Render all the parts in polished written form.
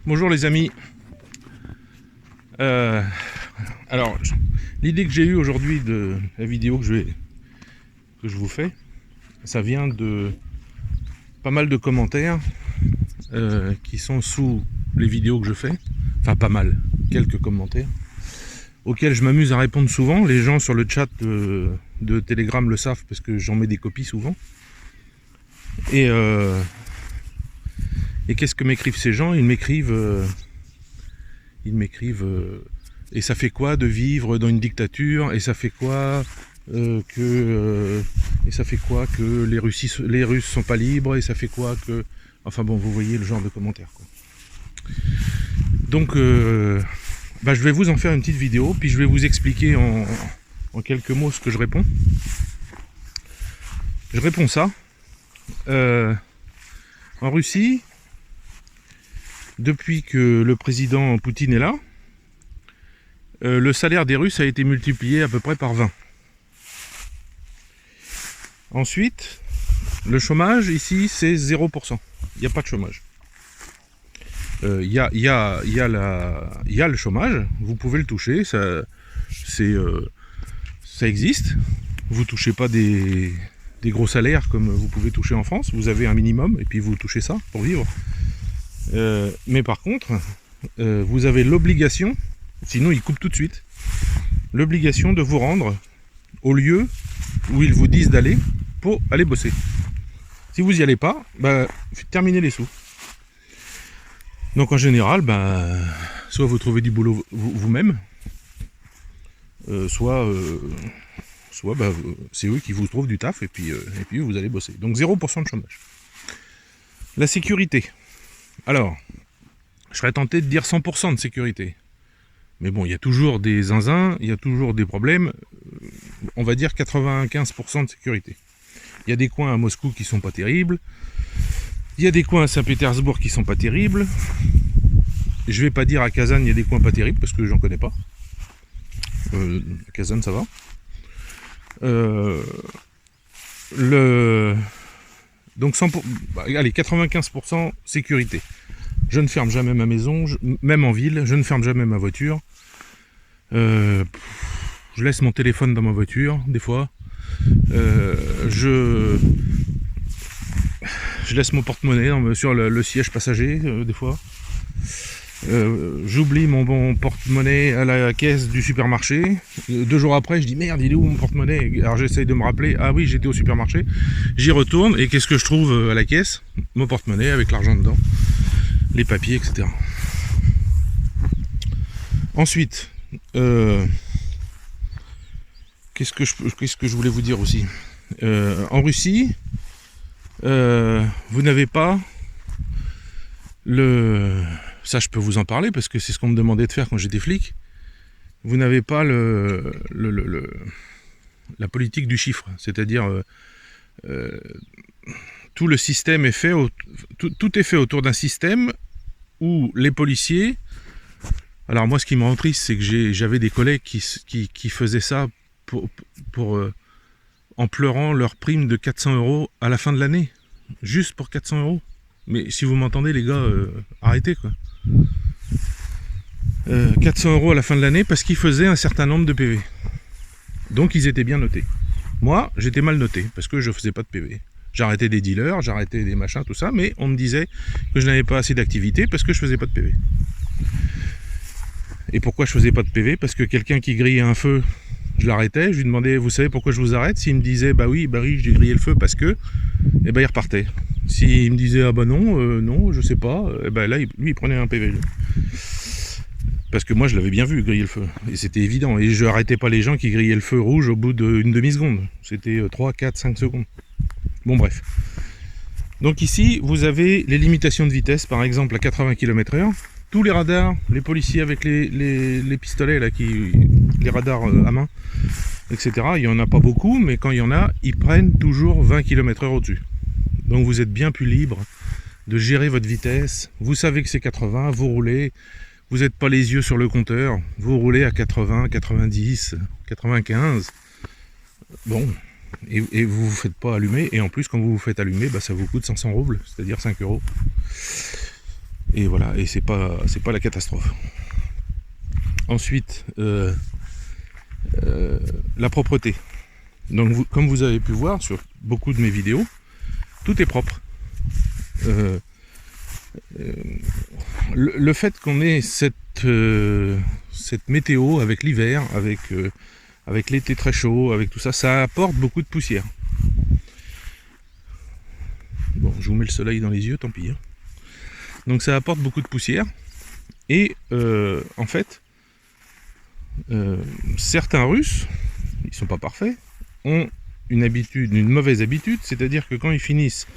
Bonjour les amis. Alors, l'idée que j'ai eue aujourd'hui de la vidéo que je vous fais, ça vient de pas mal de commentaires qui sont sous les vidéos que je fais. Enfin pas mal, quelques commentaires auxquels je m'amuse à répondre souvent. Les gens sur le chat de Telegram le savent parce que j'en mets des copies souvent. Et qu'est-ce que m'écrivent ces gens? Ils m'écrivent et ça fait quoi de vivre dans une dictature? Et ça fait quoi que les Russes sont pas libres? Et ça fait quoi que... Enfin bon, vous voyez le genre de commentaires, quoi. Donc je vais vous en faire une petite vidéo, puis je vais vous expliquer en quelques mots ce que je réponds. Je réponds ça. En Russie, depuis que le président Poutine est là, le salaire des Russes a été multiplié à peu près par 20. Ensuite, le chômage ici c'est 0%. Il n'y a pas de chômage. Il y a le chômage, vous pouvez le toucher, ça existe. Vous ne touchez pas des gros salaires comme vous pouvez toucher en France, vous avez un minimum et puis vous touchez ça pour vivre. Mais par contre, vous avez l'obligation, sinon ils coupent tout de suite, l'obligation de vous rendre au lieu où ils vous disent d'aller pour aller bosser. Si vous n'y allez pas, terminez les sous. Donc en général, soit vous trouvez du boulot vous-même, soit c'est eux qui vous trouvent du taf et puis vous allez bosser. Donc 0% de chômage. La sécurité. Alors, je serais tenté de dire 100% de sécurité. Mais bon, il y a toujours des zinzins, il y a toujours des problèmes. On va dire 95% de sécurité. Il y a des coins à Moscou qui sont pas terribles. Il y a des coins à Saint-Pétersbourg qui sont pas terribles. Je vais pas dire à Kazan il y a des coins pas terribles parce que j'en connais pas. À Kazan ça va. Donc 95% sécurité. Je ne ferme jamais ma maison, même en ville, je ne ferme jamais ma voiture. Je laisse mon téléphone dans ma voiture, des fois. Je laisse mon porte-monnaie sur le siège passager, des fois. J'oublie mon porte-monnaie à la caisse du supermarché. 2 jours après, je dis merde, il est où mon porte-monnaie? Alors j'essaye de me rappeler, ah oui, j'étais au supermarché. J'y retourne et qu'est-ce que je trouve à la caisse? Mon porte-monnaie avec l'argent dedans, les papiers, etc. Ensuite, qu'est-ce que je voulais vous dire aussi? En Russie, vous n'avez pas ça je peux vous en parler parce que c'est ce qu'on me demandait de faire quand j'étais flic. Vous n'avez pas la politique du chiffre, c'est-à-dire tout le système est fait, tout est fait autour d'un système où les policiers... Alors moi ce qui me rend triste, c'est que j'avais des collègues qui faisaient ça en pleurant leur prime de 400 € à la fin de l'année, juste pour 400 €. Mais si vous m'entendez les gars, arrêtez quoi. 400 € à la fin de l'année parce qu'ils faisaient un certain nombre de PV. Donc ils étaient bien notés. Moi, j'étais mal noté parce que je faisais pas de PV. J'arrêtais des dealers, j'arrêtais des machins, tout ça, mais on me disait que je n'avais pas assez d'activité parce que je faisais pas de PV. Et pourquoi je faisais pas de PV? Parce que quelqu'un qui grillait un feu, je l'arrêtais, je lui demandais, vous savez pourquoi je vous arrête? S'il me disait, bah oui, j'ai grillé le feu parce que, et il repartait. S'il me disait, ah non, je sais pas, là, lui, il prenait un PV. Parce que moi, je l'avais bien vu griller le feu. Et c'était évident. Et je n'arrêtais pas les gens qui grillaient le feu rouge au bout d'une demi-seconde. C'était 3, 4, 5 secondes. Bon, bref. Donc ici, vous avez les limitations de vitesse, par exemple à 80 km/h. Tous les radars, les policiers avec les pistolets, là, les radars à main, etc. Il n'y en a pas beaucoup, mais quand il y en a, ils prennent toujours 20 km/h au-dessus. Donc vous êtes bien plus libre de gérer votre vitesse. Vous savez que c'est 80, vous roulez. Vous n'êtes pas les yeux sur le compteur. Vous roulez à 80, 90, 95. Bon. Et vous ne vous faites pas allumer. Et en plus, quand vous vous faites allumer, ça vous coûte 500 roubles, c'est-à-dire 5 €. Et voilà, et c'est pas la catastrophe. Ensuite, la propreté. Donc comme vous avez pu voir sur beaucoup de mes vidéos, tout est propre. Le fait qu'on ait cette météo avec l'hiver, avec l'été très chaud, avec tout ça, ça apporte beaucoup de poussière. Bon, je vous mets le soleil dans les yeux, tant pis. Hein. Donc ça apporte beaucoup de poussière. Et en fait, certains Russes, ils sont pas parfaits, ont une mauvaise habitude, c'est-à-dire que quand ils finissent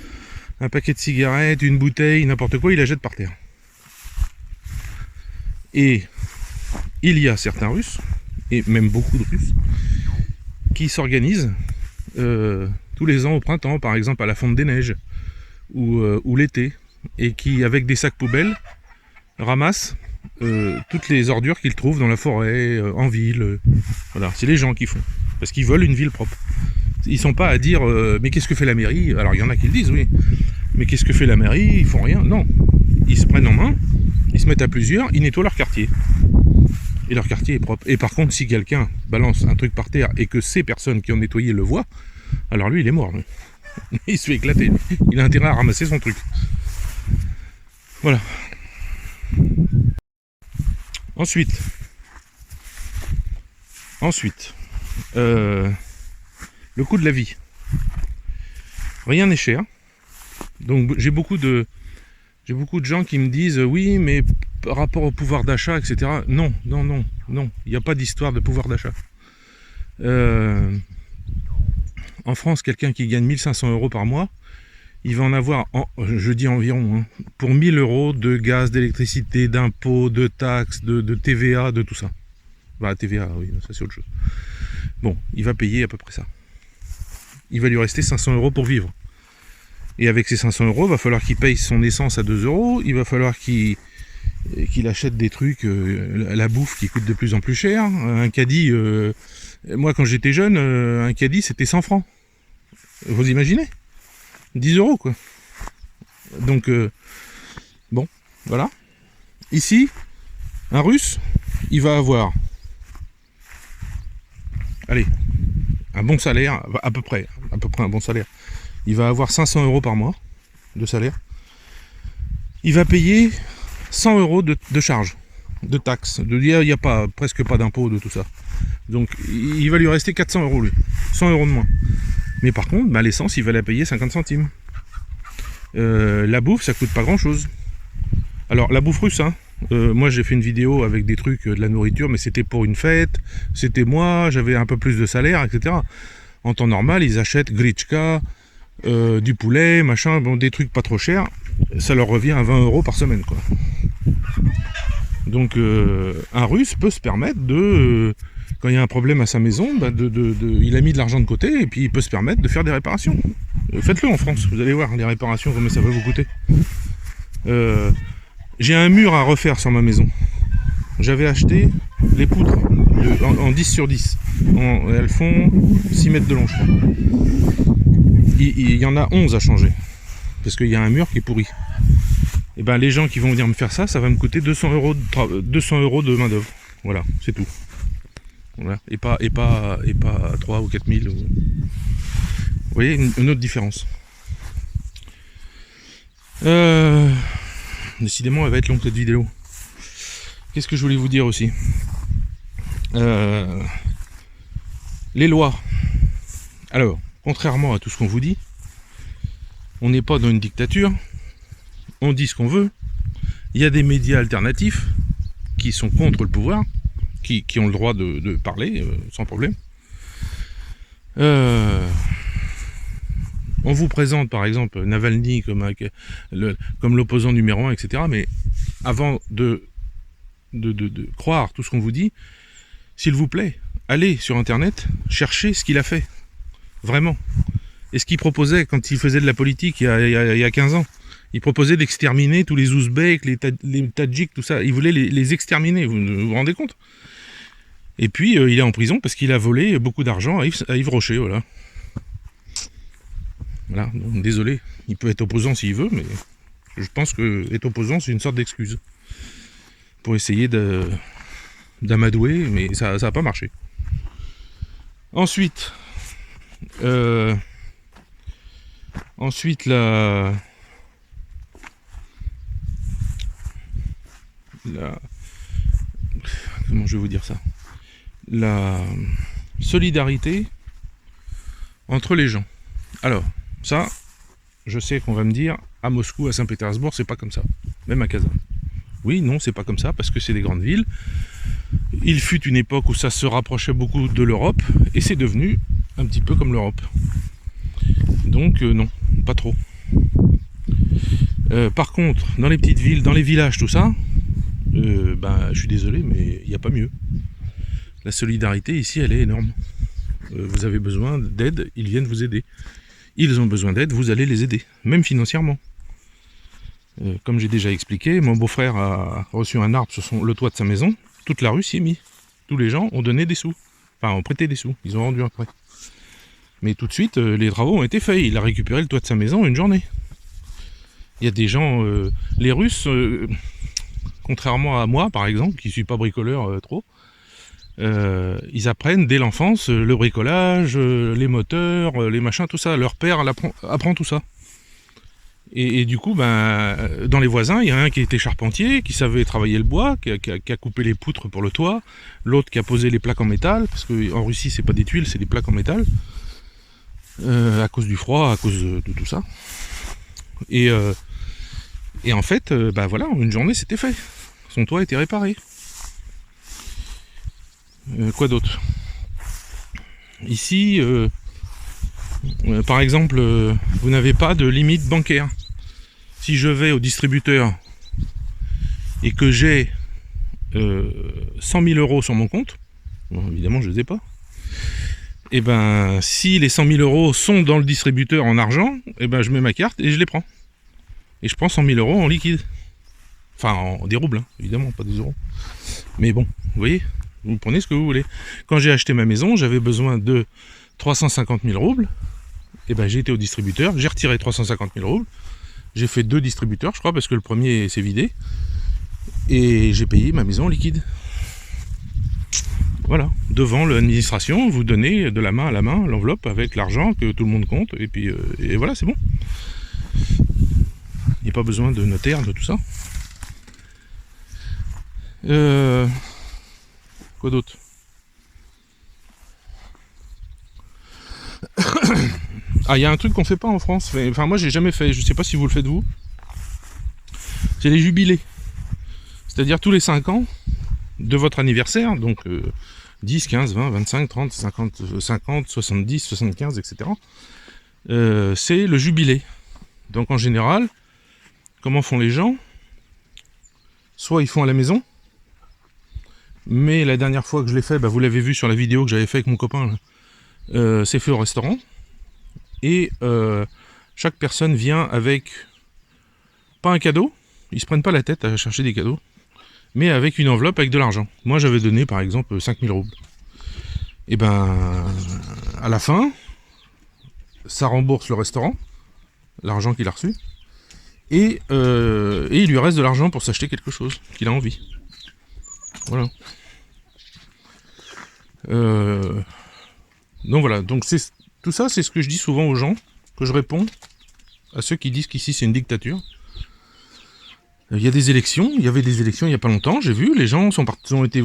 un paquet de cigarettes, une bouteille, n'importe quoi, ils la jettent par terre. Et il y a certains Russes, et même beaucoup de Russes, qui s'organisent tous les ans au printemps, par exemple à la fonte des neiges, ou l'été, et qui, avec des sacs poubelles, ramassent toutes les ordures qu'ils trouvent dans la forêt, en ville. Voilà, c'est les gens qui font, parce qu'ils veulent une ville propre. Ils sont pas à dire mais qu'est-ce que fait la mairie? Alors il y en a qui le disent, oui, mais qu'est-ce que fait la mairie? Ils font rien. Non, ils se prennent en main, ils se mettent à plusieurs, ils nettoient leur quartier. Et leur quartier est propre. Et par contre, si quelqu'un balance un truc par terre et que ces personnes qui ont nettoyé le voient, alors lui, il est mort. Lui. Il se fait éclater. Il a intérêt à ramasser son truc. Voilà. Ensuite, le coût de la vie. Rien n'est cher. Donc j'ai beaucoup de gens qui me disent oui, mais par rapport au pouvoir d'achat, etc. Non, il n'y a pas d'histoire de pouvoir d'achat. En France, quelqu'un qui gagne 1500 € par mois, il va en avoir, je dis environ, hein, pour 1000 € de gaz, d'électricité, d'impôts, de taxes, de TVA, de tout ça. Bah, TVA, oui, ça c'est autre chose. Bon, il va payer à peu près ça. Il va lui rester 500 € pour vivre. Et avec ces 500 €, il va falloir qu'il paye son essence à 2 €, il va falloir qu'il achète des trucs, la bouffe qui coûte de plus en plus cher. Un caddie, moi quand j'étais jeune, un caddie c'était 100 francs. Vous imaginez ? 10 € quoi. Donc, bon, voilà. Ici, un Russe, il va avoir, allez, un bon salaire, à peu près un bon salaire. Il va avoir 500 € par mois de salaire. Il va payer 100 € de charges, de taxes. Il n'y a presque pas d'impôts de tout ça. Donc il va lui rester 400 € lui. 100 € de moins. Mais par contre, bah, l'essence, il va la payer 50 centimes. La bouffe, ça coûte pas grand chose. Alors la bouffe russe, hein. Moi j'ai fait une vidéo avec des trucs, de la nourriture, mais c'était pour une fête. C'était moi, j'avais un peu plus de salaire, etc. En temps normal, ils achètent gritchka, du poulet, machin, bon, des trucs pas trop chers, ça leur revient à 20 € par semaine, quoi. Donc un Russe peut se permettre de, quand il y a un problème à sa maison, bah, il a mis de l'argent de côté et puis il peut se permettre de faire des réparations. Faites-le en France, vous allez voir les réparations, combien ça va vous coûter. J'ai un mur à refaire sur ma maison. J'avais acheté les poutres en 10 sur 10. Elles font 6 mètres de long, je crois. Il y en a 11 à changer. Parce qu'il y a un mur qui est pourri. Et ben les gens qui vont venir me faire ça, ça va me coûter 200 € de main d'œuvre. Voilà, c'est tout. Voilà. Et pas 3 ou 4 000. Vous voyez une autre différence. Décidément, elle va être longue cette vidéo. Qu'est-ce que je voulais vous dire aussi? Les lois. Alors, contrairement à tout ce qu'on vous dit, on n'est pas dans une dictature. On dit ce qu'on veut. Il y a des médias alternatifs qui sont contre le pouvoir, qui ont le droit de parler sans problème. On vous présente par exemple Navalny comme l'opposant numéro 1, etc. Mais avant de croire tout ce qu'on vous dit, s'il vous plaît, allez sur internet, cherchez ce qu'il a fait. Vraiment. Et ce qu'il proposait quand il faisait de la politique il y a 15 ans. Il proposait d'exterminer tous les Ouzbeks, les Tadjiks, tout ça. Il voulait les exterminer, vous vous rendez compte? Et puis il est en prison parce qu'il a volé beaucoup d'argent à Yves Rocher, voilà. Voilà, donc, désolé, il peut être opposant s'il veut, mais Je pense que être opposant, c'est une sorte d'excuse pour essayer d'amadouer, mais ça n'a pas marché. Ensuite, la comment je vais vous dire ça, la solidarité entre les gens. Alors, ça, je sais qu'on va me dire, à Moscou, à Saint-Pétersbourg, c'est pas comme ça. Même à Kazan. Oui, non, c'est pas comme ça, parce que c'est des grandes villes. Il fut une époque où ça se rapprochait beaucoup de l'Europe, et c'est devenu un petit peu comme l'Europe. Donc, non, pas trop. Par contre, dans les petites villes, dans les villages, tout ça, je suis désolé, mais il n'y a pas mieux. La solidarité ici, elle est énorme. Vous avez besoin d'aide, ils viennent vous aider. Ils ont besoin d'aide, vous allez les aider, même financièrement. Comme j'ai déjà expliqué, mon beau-frère a reçu un arbre sur le toit de sa maison, toute la rue s'y est mise. Tous les gens ont donné des sous, enfin ont prêté des sous, ils ont rendu un prêt. Mais tout de suite, les travaux ont été faits, il a récupéré le toit de sa maison une journée. Il y a des gens, les Russes, contrairement à moi par exemple, qui ne suis pas bricoleur trop, ils apprennent dès l'enfance le bricolage, les moteurs, les machins, tout ça. Leur père apprend tout ça. Et du coup, dans les voisins, il y a un qui était charpentier, qui savait travailler le bois, qui a coupé les poutres pour le toit, l'autre qui a posé les plaques en métal, parce qu'en Russie, c'est pas des tuiles, c'est des plaques en métal, à cause du froid, à cause de tout ça. Et en fait, voilà, en une journée, c'était fait. Son toit était réparé. Quoi d'autre? Ici, par exemple, vous n'avez pas de limite bancaire. Si je vais au distributeur et que j'ai 100 000 euros sur mon compte, bon, évidemment je ne les ai pas, et si les 100 000 euros sont dans le distributeur en argent, je mets ma carte et je les prends. Et je prends 100 000 euros en liquide. Enfin, en des roubles, hein, évidemment, pas des euros. Mais bon, vous voyez, vous prenez ce que vous voulez. Quand j'ai acheté ma maison, j'avais besoin de 350 000 roubles. Et j'ai été au distributeur, j'ai retiré 350 000 roubles. J'ai fait 2 distributeurs, je crois, parce que le premier s'est vidé. Et j'ai payé ma maison en liquide. Voilà, devant l'administration, vous donnez de la main à la main l'enveloppe avec l'argent que tout le monde compte. Et puis, et voilà, c'est bon. Il n'y a pas besoin de notaire, de tout ça. Quoi d'autre? Ah, il y a un truc qu'on fait pas en France. Enfin, moi, j'ai jamais fait. Je sais pas si vous le faites vous. C'est les jubilés. C'est-à-dire tous les 5 ans de votre anniversaire, donc 10, 15, 20, 25, 30, 50, 50, 70, 75, etc. C'est le jubilé. Donc en général, comment font les gens? Soit ils font à la maison, mais la dernière fois que je l'ai fait, vous l'avez vu sur la vidéo que j'avais fait avec mon copain, c'est fait au restaurant. Et chaque personne vient avec, pas un cadeau, ils se prennent pas la tête à chercher des cadeaux, mais avec une enveloppe avec de l'argent. Moi j'avais donné par exemple 5000 roubles. Et à la fin, ça rembourse le restaurant, l'argent qu'il a reçu, et il lui reste de l'argent pour s'acheter quelque chose qu'il a envie. Voilà. Donc voilà, donc tout ça c'est ce que je dis souvent aux gens, que je réponds à ceux qui disent qu'ici c'est une dictature. Il y a des élections, il y avait des élections il n'y a pas longtemps, j'ai vu, les gens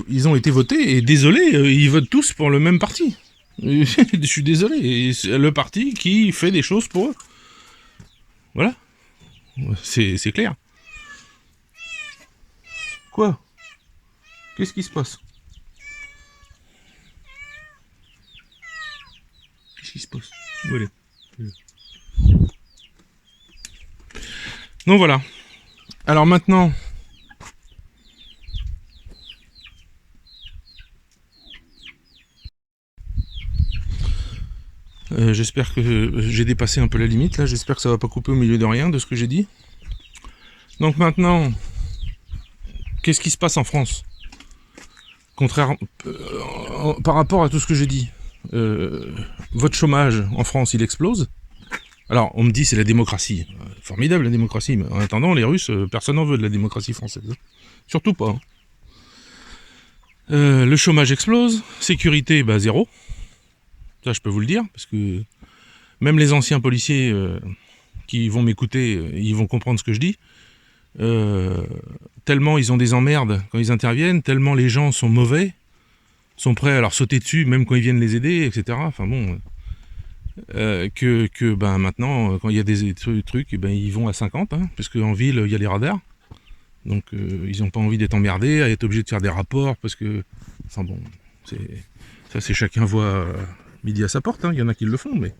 ils ont été votés, et désolé, ils votent tous pour le même parti. Je suis désolé, c'est le parti qui fait des choses pour eux. Voilà, c'est clair. Quoi? Qu'est-ce qui se passe? Qu'est-ce qui se passe? Voilà. Donc voilà. Alors maintenant, j'espère que j'ai dépassé un peu la limite là, j'espère que ça va pas couper au milieu de rien de ce que j'ai dit. Donc maintenant, qu'est-ce qui se passe en France? Contrairement, par rapport à tout ce que j'ai dit, votre chômage en France il explose, Alors, on me dit c'est la démocratie. Formidable la démocratie, mais en attendant, les Russes, personne n'en veut de la démocratie française. Surtout pas. Le chômage explose, sécurité, zéro. Ça, je peux vous le dire, parce que même les anciens policiers qui vont m'écouter, ils vont comprendre ce que je dis. Tellement ils ont des emmerdes quand ils interviennent, tellement les gens sont mauvais, sont prêts à leur sauter dessus, même quand ils viennent les aider, etc. Enfin bon... maintenant, quand il y a des trucs, ils vont à 50, parce qu'en ville, il y a les radars. Donc, ils n'ont pas envie d'être emmerdés, à être obligés de faire des rapports, parce que... Enfin bon, ça c'est chacun voit midi à sa porte, il y en a qui le font, mais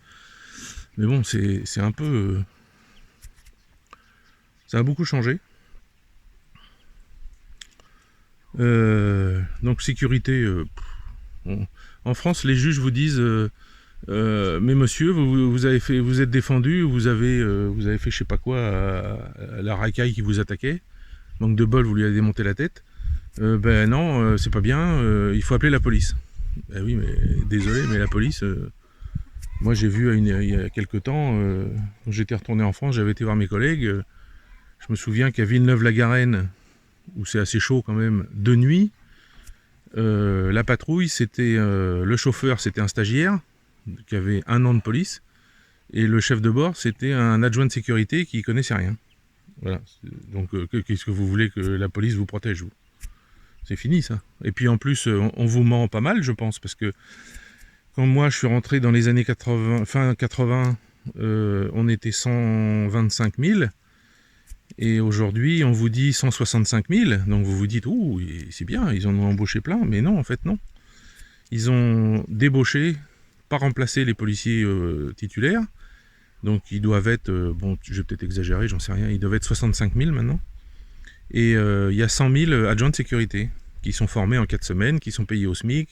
bon, c'est un peu... ça a beaucoup changé. Donc, sécurité... en France, les juges vous disent... mais monsieur, vous êtes défendu, vous avez fait je sais pas quoi à la racaille qui vous attaquait. Manque de bol, vous lui avez démonté la tête. Non, c'est pas bien, il faut appeler la police. Ben oui, mais désolé, mais la police... moi j'ai vu il y a quelques temps, quand j'étais retourné en France, j'avais été voir mes collègues. Je me souviens qu'à Villeneuve-la-Garenne, où c'est assez chaud quand même, de nuit, la patrouille, c'était le chauffeur, c'était un stagiaire qui avait 1 an de police, et le chef de bord, c'était un adjoint de sécurité qui connaissait rien. Voilà. Donc, qu'est-ce que vous voulez que la police vous protège, vous? C'est fini, ça. Et puis, en plus, on vous ment pas mal, je pense, parce que quand moi, je suis rentré dans les années 80, fin 80, on était 125 000, et aujourd'hui, on vous dit 165 000, donc vous vous dites, ouh, c'est bien, ils en ont embauché plein, mais non, en fait, non. Ils ont débauché, pas remplacer les policiers titulaires, donc ils doivent être, bon, je vais peut-être exagérer, j'en sais rien, ils doivent être 65 000 maintenant, et il y a 100 000 adjoints de sécurité qui sont formés en 4 semaines, qui sont payés au SMIC,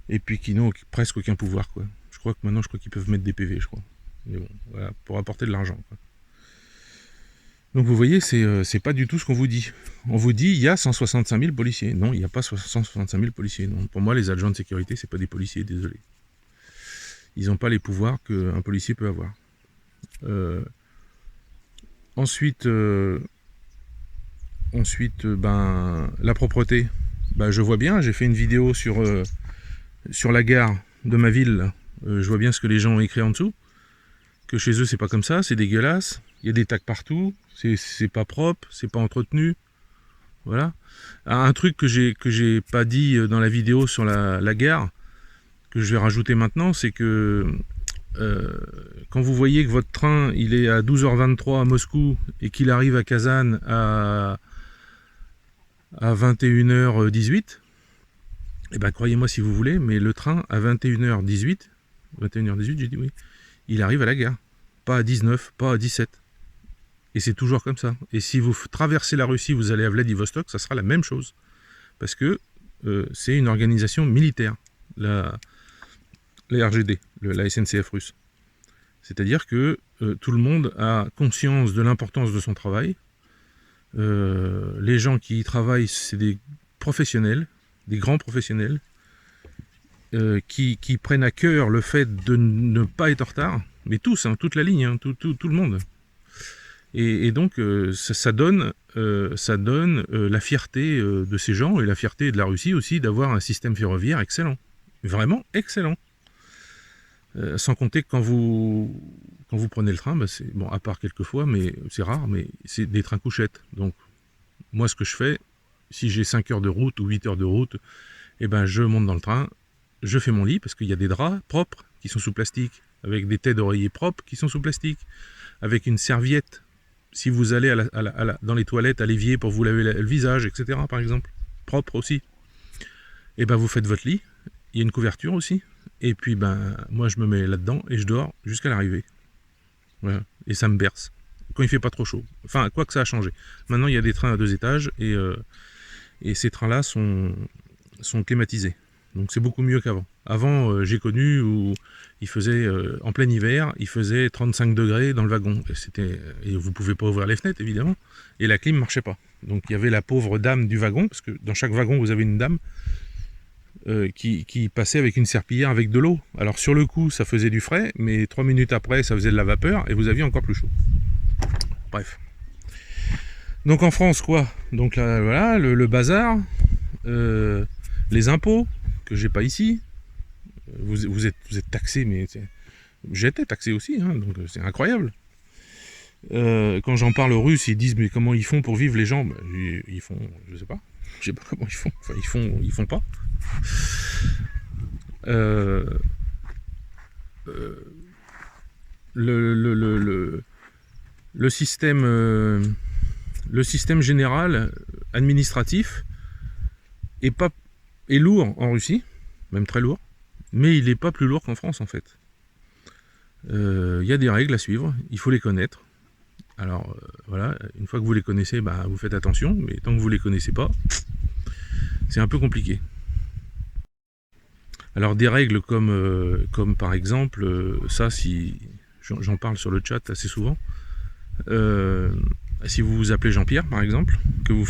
et puis qui n'ont presque aucun pouvoir, quoi. Je crois qu'ils peuvent mettre des PV, je crois, mais bon, voilà, pour apporter de l'argent, quoi. Donc vous voyez, c'est pas du tout ce qu'on vous dit. On vous dit, il y a 165 000 policiers. Non, il n'y a pas 165 000 policiers. Non. Pour moi, les adjoints de sécurité, c'est pas des policiers, désolé. Ils n'ont pas les pouvoirs qu'un policier peut avoir. Ensuite, la propreté. Je vois bien, j'ai fait une vidéo sur la gare de ma ville. Là. Je vois bien ce que les gens ont écrit en dessous. Que chez eux, c'est pas comme ça, c'est dégueulasse. Il y a des tacs partout, c'est pas propre, c'est pas entretenu. Voilà. Un truc que j'ai pas dit dans la vidéo sur la gare, que je vais rajouter maintenant, c'est que quand vous voyez que votre train il est à 12h23 à Moscou et qu'il arrive à Kazan à 21h18, croyez-moi si vous voulez, mais le train à 21h18, j'ai dit oui, il arrive à la gare, pas à 19, pas à 17. Et c'est toujours comme ça. Et si vous traversez la Russie, vous allez à Vladivostok, ça sera la même chose. Parce que c'est une organisation militaire, la RGD, la SNCF russe. C'est-à-dire que tout le monde a conscience de l'importance de son travail. Les gens qui y travaillent, c'est des professionnels, des grands professionnels, qui prennent à cœur le fait de ne pas être en retard. Mais tous, toute la ligne, tout le monde. Et donc, ça donne la fierté de ces gens et la fierté de la Russie aussi d'avoir un système ferroviaire excellent. Vraiment excellent. Sans compter que quand vous prenez le train, c'est bon, à part quelques fois, mais c'est rare, mais c'est des trains couchettes. Donc, moi, ce que je fais, si j'ai 5 heures de route ou 8 heures de route, je monte dans le train, je fais mon lit, parce qu'il y a des draps propres qui sont sous plastique, avec des têtes d'oreiller propres qui sont sous plastique, avec une serviette, si vous allez dans les toilettes à l'évier pour vous laver le visage, etc., par exemple, propre aussi. Vous faites votre lit, il y a une couverture aussi, et puis moi je me mets là-dedans et je dors jusqu'à l'arrivée. Voilà. Et ça me berce, quand il fait pas trop chaud. Enfin, quoi que ça a changé. Maintenant il y a des trains à 2 étages, et ces trains-là sont climatisés. Donc c'est beaucoup mieux qu'avant. Avant, j'ai connu où il faisait, en plein hiver, il faisait 35 degrés dans le wagon. Et vous ne pouvez pas ouvrir les fenêtres, évidemment. Et la clim ne marchait pas. Donc il y avait la pauvre dame du wagon, parce que dans chaque wagon, vous avez une dame qui passait avec une serpillière avec de l'eau. Alors sur le coup, ça faisait du frais, mais 3 minutes après, ça faisait de la vapeur et vous aviez encore plus chaud. Bref. Donc en France, quoi? Donc là, voilà, le bazar, les impôts, que j'ai pas ici. Vous êtes taxé, mais j'étais taxé aussi, hein, donc c'est incroyable. Quand j'en parle aux Russes, ils disent mais comment ils font pour vivre les gens? Ils font, je sais pas comment ils font. Enfin, ils font pas. Le système général administratif est lourd en Russie, même très lourd, mais il n'est pas plus lourd qu'en France en fait. Il y a des règles à suivre, il faut les connaître. Alors voilà, une fois que vous les connaissez, bah, vous faites attention, mais tant que vous ne les connaissez pas, c'est un peu compliqué. Alors des règles comme par exemple, ça si j'en parle sur le chat assez souvent, si vous vous appelez Jean-Pierre par exemple, que vous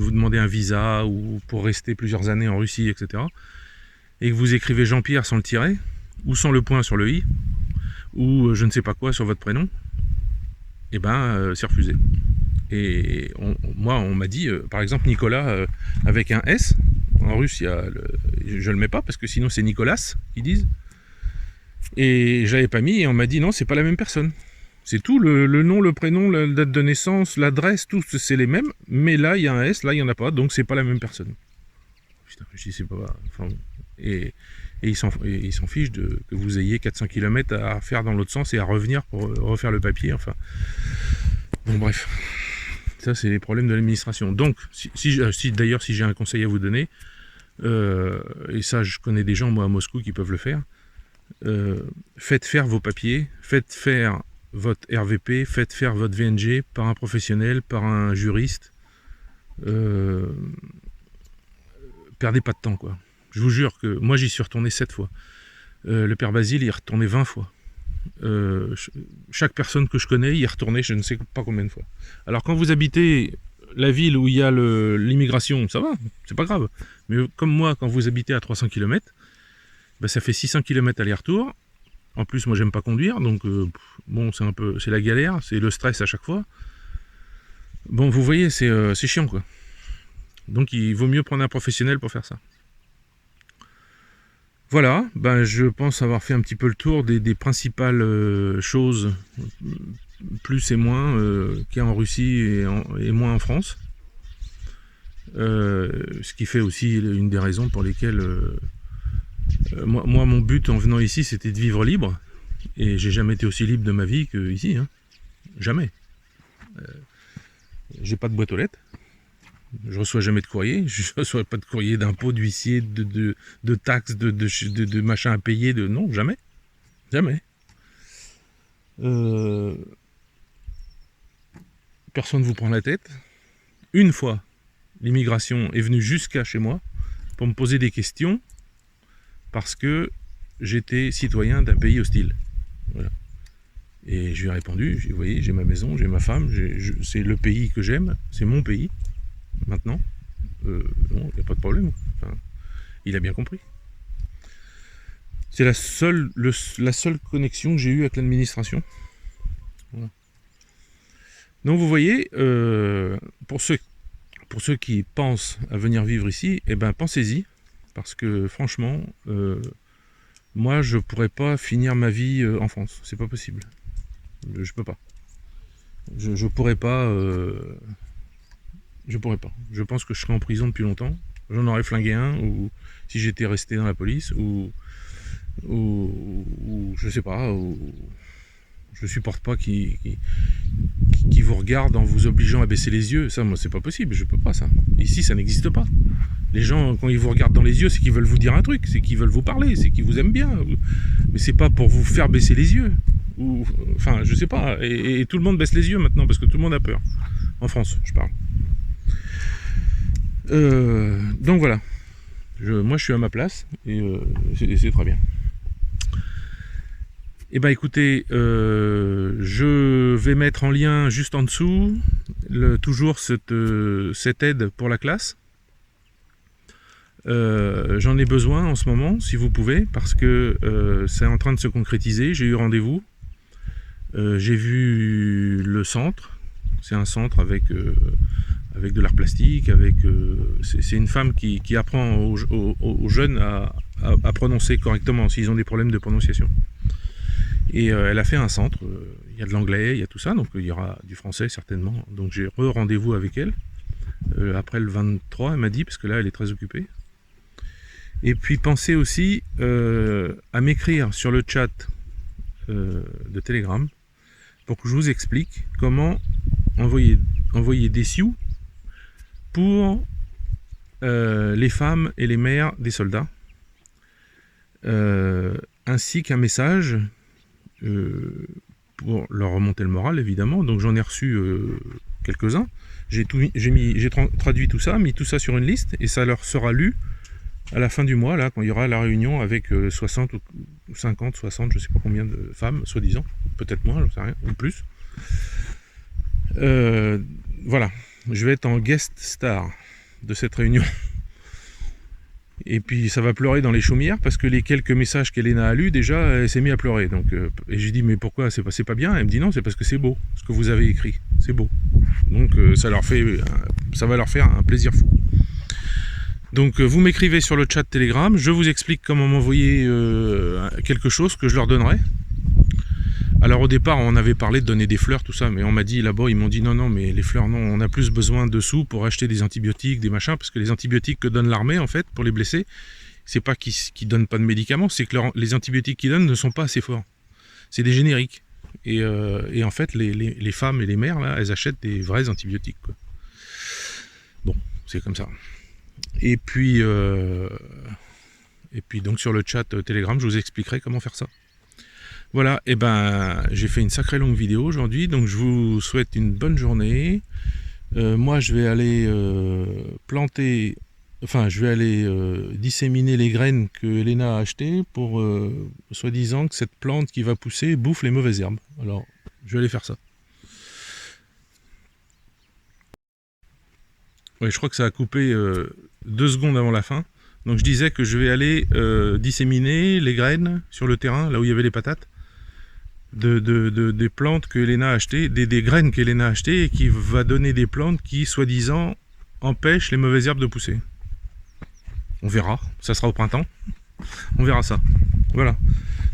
demandez un visa ou pour rester plusieurs années en Russie, etc., et que vous écrivez Jean-Pierre sans le tiret, ou sans le point sur le i, ou je ne sais pas quoi sur votre prénom, et ben c'est refusé. Et moi on m'a dit, par exemple Nicolas avec un S, en russe je le mets pas parce que sinon c'est Nicolas qu'ils disent, et j'avais pas mis et on m'a dit non, c'est pas la même personne. C'est tout, le nom, le prénom, la date de naissance, l'adresse, tout c'est les mêmes, mais là il y a un S, là il y en a pas, donc c'est pas la même personne. Putain, je dis c'est pas... Enfin, et ils s'en fichent que vous ayez 400 km à faire dans l'autre sens et à revenir pour refaire le papier, enfin... Bon bref, ça c'est les problèmes de l'administration. Donc, d'ailleurs si j'ai un conseil à vous donner, et ça je connais des gens moi à Moscou qui peuvent le faire, faites faire vos papiers, faites faire votre RVP, faites faire votre VNG par un professionnel, par un juriste. Perdez pas de temps quoi. Je vous jure que moi j'y suis retourné 7 fois. Le père Basile y est retourné 20 fois. Chaque personne que je connais y est retourné je ne sais pas combien de fois. Alors quand vous habitez la ville où il y a l'immigration, ça va, c'est pas grave. Mais comme moi, quand vous habitez à 300 km, ben ça fait 600 km aller-retour. En plus, moi j'aime pas conduire, donc bon, c'est la galère, c'est le stress à chaque fois. Bon, vous voyez, c'est chiant quoi. Donc il vaut mieux prendre un professionnel pour faire ça. Voilà, ben, je pense avoir fait un petit peu le tour des principales choses, plus et moins, qu'il y a en Russie et moins en France. Ce qui fait aussi une des raisons pour lesquelles moi mon but en venant ici c'était de vivre libre, et j'ai jamais été aussi libre de ma vie que ici, hein. Jamais. J'ai pas de boîte aux lettres. Je reçois jamais de courrier, je reçois pas de courrier d'impôts, d'huissier, de taxes, de machins à payer, non, jamais. Jamais. Personne ne vous prend la tête. Une fois, l'immigration est venue jusqu'à chez moi pour me poser des questions parce que j'étais citoyen d'un pays hostile. Voilà. Et je lui ai répondu, vous voyez, j'ai ma maison, j'ai ma femme, c'est le pays que j'aime, c'est mon pays. Maintenant, non, il n'y a pas de problème. Enfin, il a bien compris. C'est la seule connexion que j'ai eue avec l'administration. Voilà. Donc vous voyez, pour ceux qui pensent à venir vivre ici, eh ben pensez-y, parce que franchement, moi je pourrais pas finir ma vie en France, c'est pas possible. Je peux pas. Je pourrais pas. Je pourrais pas. Je pense que je serais en prison depuis longtemps. J'en aurais flingué un, ou si j'étais resté dans la police, ou je sais pas, ou je supporte pas qui vous regarde en vous obligeant à baisser les yeux. Ça, moi, c'est pas possible, je peux pas ça. Ici, ça n'existe pas. Les gens, quand ils vous regardent dans les yeux, c'est qu'ils veulent vous dire un truc, c'est qu'ils veulent vous parler, c'est qu'ils vous aiment bien. Mais c'est pas pour vous faire baisser les yeux. Ou, enfin, je sais pas. Et tout le monde baisse les yeux maintenant, parce que tout le monde a peur. En France, je parle. Donc voilà, moi je suis à ma place et c'est très bien. Et ben écoutez, je vais mettre en lien juste en dessous toujours cette aide pour la classe. J'en ai besoin en ce moment, si vous pouvez, parce que c'est en train de se concrétiser. J'ai eu rendez-vous. J'ai vu le centre. C'est un centre avec de l'art plastique. C'est une femme qui apprend aux jeunes à prononcer correctement s'ils ont des problèmes de prononciation. Et elle a fait un centre. Il y a de l'anglais, il y a tout ça, donc il y aura du français certainement. Donc j'ai rendez-vous avec elle. Après le 23, elle m'a dit, parce que là elle est très occupée. Et puis pensez aussi à m'écrire sur le chat de Telegram pour que je vous explique comment envoyer des sioux pour les femmes et les mères des soldats, ainsi qu'un message pour leur remonter le moral, évidemment. Donc j'en ai reçu quelques-uns. J'ai traduit tout ça, mis tout ça sur une liste, et ça leur sera lu à la fin du mois, là, quand il y aura la réunion avec 60 ou 50, 60, je sais pas combien de femmes, soi-disant, peut-être moins, j'en sais rien, ou plus. Voilà, je vais être en guest star de cette réunion. Et puis ça va pleurer dans les chaumières, parce que les quelques messages qu'Elena a lus, déjà, elle s'est mise à pleurer. Donc, et j'ai dit, mais pourquoi, c'est pas bien? Elle me dit, non, c'est parce que c'est beau, ce que vous avez écrit, c'est beau. Donc ça va leur faire un plaisir fou. Donc vous m'écrivez sur le chat Telegram, je vous explique comment m'envoyer quelque chose que je leur donnerai. Alors au départ on avait parlé de donner des fleurs, tout ça, mais on m'a dit là-bas, ils m'ont dit non, mais les fleurs non, on a plus besoin de sous pour acheter des antibiotiques, des machins, parce que les antibiotiques que donne l'armée en fait pour les blessés, c'est pas qu'ils donnent pas de médicaments, c'est que les antibiotiques qu'ils donnent ne sont pas assez forts. C'est des génériques. Et en fait les femmes et les mères là, elles achètent des vrais antibiotiques, quoi. Bon, c'est comme ça. Et puis donc sur le chat Telegram, je vous expliquerai comment faire ça. Voilà, et ben j'ai fait une sacrée longue vidéo aujourd'hui, donc je vous souhaite une bonne journée. Moi je vais aller disséminer les graines que Elena a achetées pour soi-disant que cette plante qui va pousser bouffe les mauvaises herbes. Alors je vais aller faire ça. Oui, je crois que ça a coupé 2 secondes avant la fin. Donc je disais que je vais aller disséminer les graines sur le terrain, là où il y avait les patates, des plantes que Elena a achetées, des graines qu'Elena a achetées, et qui va donner des plantes qui, soi-disant, empêchent les mauvaises herbes de pousser. On verra, ça sera au printemps. On verra ça. Voilà.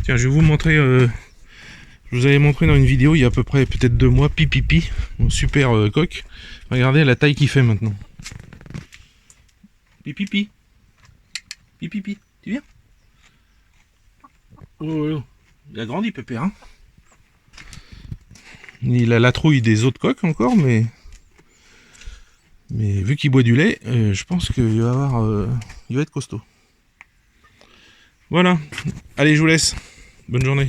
Tiens, je vais vous montrer... je vous avais montré dans une vidéo, il y a à peu près peut-être 2 mois, Pipipi, mon super coq. Regardez la taille qu'il fait maintenant. Pipipi. Pipipi, tu viens? Oh, il a grandi, Pépé, hein. Il a la trouille des autres coqs encore, mais vu qu'il boit du lait, je pense qu'il va être costaud. Voilà. Allez, je vous laisse. Bonne journée.